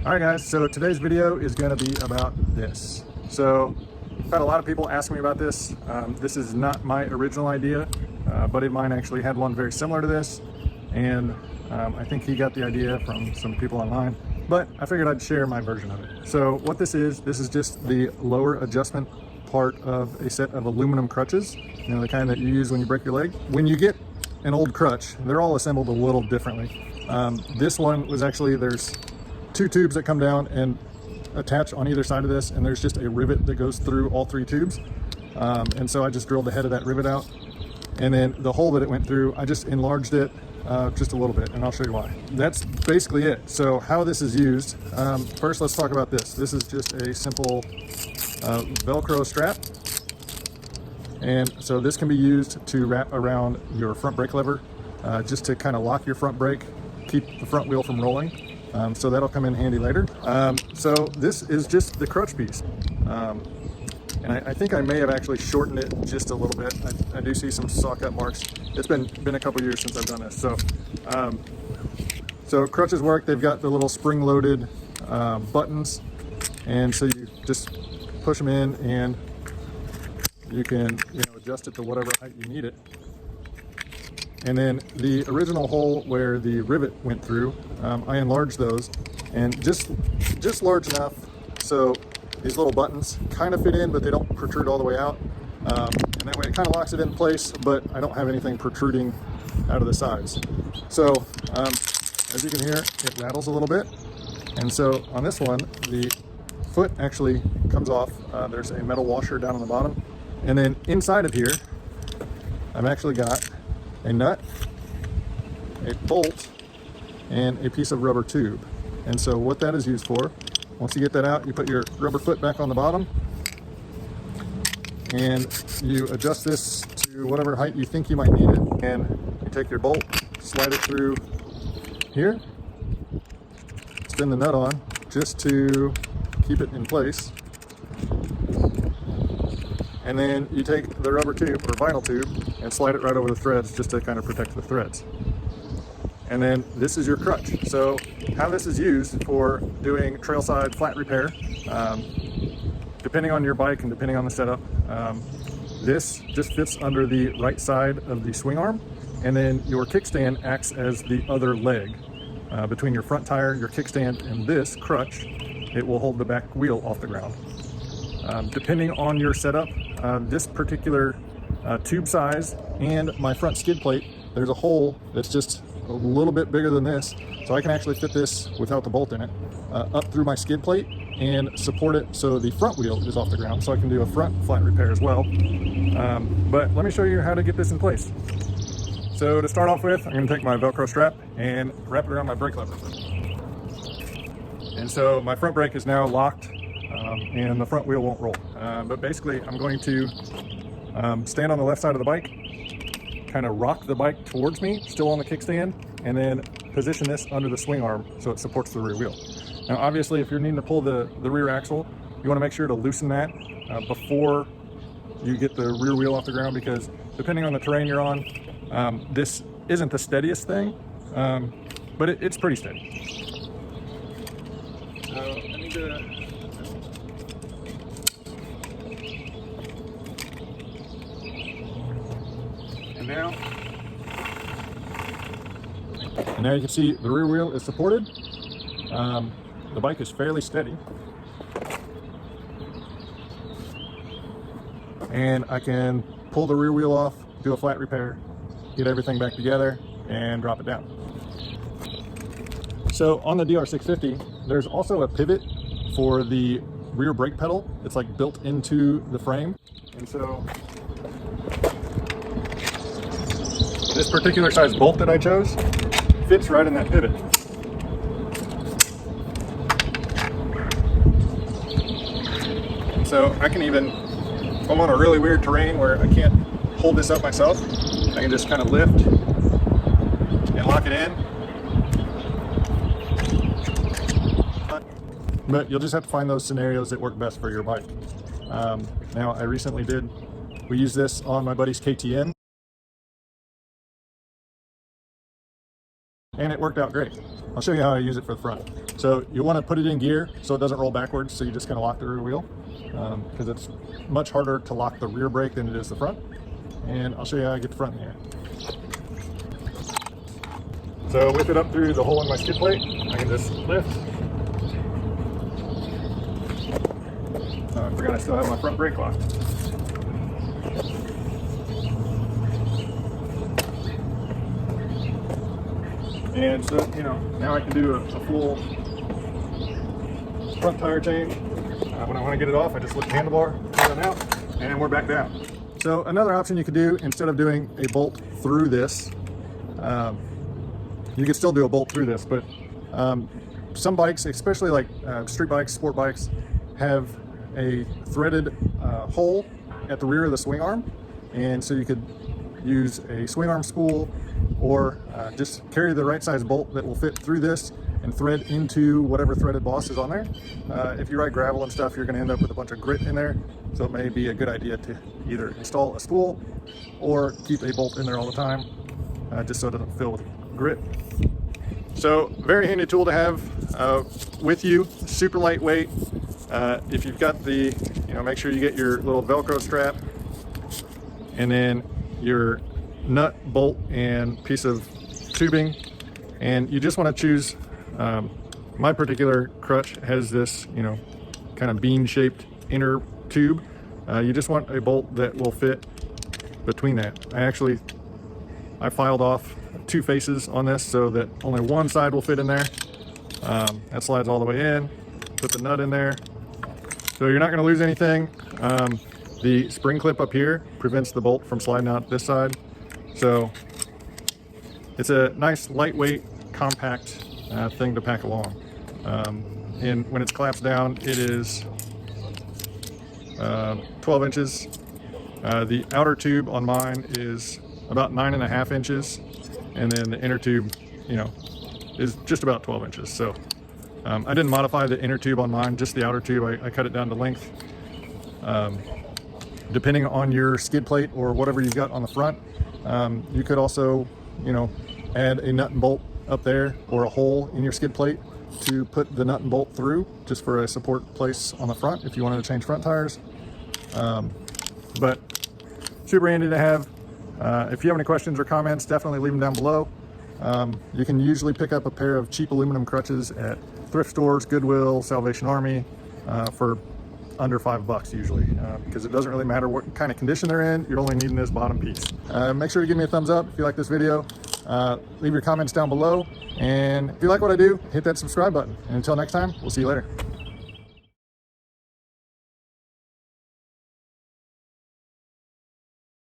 All right guys, so today's video is going to be about this. So I've had a lot of people ask me about this. This is not my original idea. A buddy of mine actually had one very similar to this, and I think he got the idea from some people online, but I figured I'd share my version of it. So what this is just the lower adjustment part of a set of aluminum crutches, you know, the kind that you use when you break your leg. When you get an old crutch, they're all assembled a little differently. This one was actually, there's two tubes that come down and attach on either side of this, and there's just a rivet that goes through all three tubes. And so I just drilled the head of that rivet out, and then the hole that it went through, I just enlarged it just a little bit, and I'll show you why. That's basically it. So how this is used, first let's talk about this. This is just a simple Velcro strap. And so this can be used to wrap around your front brake lever, just to kind of lock your front brake, keep the front wheel from rolling. So that'll come in handy later. So this is just the crutch piece. And I think I may have actually shortened it just a little bit. I do see some saw cut marks. It's been a couple years since I've done this. So crutches work. They've got the little spring-loaded buttons, and so you just push them in, and you can adjust it to whatever height you need it. And then the original hole where the rivet went through, I enlarged those, and just large enough so these little buttons kind of fit in, but they don't protrude all the way out. And that way it kind of locks it in place, but I don't have anything protruding out of the sides. So as you can hear, it rattles a little bit. And so on this one, the foot actually comes off. There's a metal washer down on the bottom. And then inside of here, I've actually got a nut, a bolt, and a piece of rubber tube. And so what that is used for, once you get that out, you put your rubber foot back on the bottom, and you adjust this to whatever height you think you might need it. And you take your bolt, slide it through here, spin the nut on just to keep it in place. And then you take the rubber tube or vinyl tube and slide it right over the threads just to kind of protect the threads. And then this is your crutch. So how this is used for doing trailside flat repair, depending on your bike and depending on the setup, this just fits under the right side of the swing arm, and then your kickstand acts as the other leg. Between your front tire, your kickstand, and this crutch, it will hold the back wheel off the ground. Depending on your setup, this particular tube size and my front skid plate, there's a hole that's just a little bit bigger than this, so I can actually fit this without the bolt in it up through my skid plate and support it so the front wheel is off the ground, so I can do a front flat repair as well. But let me show you how to get this in place. So to start off with, I'm going to take my Velcro strap and wrap it around my brake lever. And so my front brake is now locked, and the front wheel won't roll. But basically I'm going to stand on the left side of the bike, kind of rock the bike towards me, still on the kickstand, and then position this under the swing arm so it supports the rear wheel. Now obviously if you're needing to pull the rear axle, you want to make sure to loosen that before you get the rear wheel off the ground, because depending on the terrain you're on, this isn't the steadiest thing, but it's pretty steady. So I need to And now you can see the rear wheel is supported. The bike is fairly steady. And I can pull the rear wheel off, do a flat repair, get everything back together, and drop it down. So on the DR650, there's also a pivot for the rear brake pedal. It's like built into the frame. And so this particular size bolt that I chose fits right in that pivot. So I can even, if I'm on a really weird terrain where I can't hold this up myself, I can just kind of lift and lock it in. But you'll just have to find those scenarios that work best for your bike. Now I recently we used this on my buddy's KTM, and it worked out great. I'll show you how I use it for the front. So you want to put it in gear so it doesn't roll backwards, so you just kind of lock the rear wheel, because it's much harder to lock the rear brake than it is the front. And I'll show you how I get the front in here. So with it up through the hole in my skid plate, I can just lift. I forgot I still have my front brake locked. And so, you know, now I can do a full front tire change. When I want to get it off, I just lift the handlebar, pull it out, and we're back down. So another option you could do, instead of doing a bolt through this, you could still do a bolt through this, but some bikes, especially like street bikes, sport bikes, have a threaded hole at the rear of the swing arm. And so you could use a swing arm spool, or just carry the right size bolt that will fit through this and thread into whatever threaded boss is on there. If you ride gravel and stuff, you're going to end up with a bunch of grit in there, so it may be a good idea to either install a spool or keep a bolt in there all the time, just so it doesn't fill with grit. So very handy tool to have with you, super lightweight. If you've got the, you know, make sure you get your little Velcro strap, and then your nut, bolt, and piece of tubing, and you just want to choose, my particular Crutch has this, you know, kind of bean shaped inner tube. You just want a bolt that will fit between that. I filed off 2 faces on this so that only one side will fit in there. That slides all the way in. Put the nut in there, so you're not going to lose anything. The spring clip up here prevents the bolt from sliding out this side. So it's a nice, lightweight, compact thing to pack along. And when it's collapsed down, it is 12 inches. The outer tube on mine is about 9.5 inches, and then the inner tube, you know, is just about 12 inches. So I didn't modify the inner tube on mine, just the outer tube. I cut it down to length. Depending on your skid plate or whatever you've got on the front, you could also, you know, add a nut and bolt up there, or a hole in your skid plate to put the nut and bolt through, just for a support place on the front if you wanted to change front tires. But super handy to have. If you have any questions or comments, definitely leave them down below. You can usually pick up a pair of cheap aluminum crutches at thrift stores, Goodwill, Salvation Army, for under $5 usually, because it doesn't really matter what kind of condition they're in. You're only needing this bottom piece. Make sure to give me a thumbs up if you like this video. Leave your comments down below, and if you like what I do, hit that subscribe button. And until next time, we'll see you later.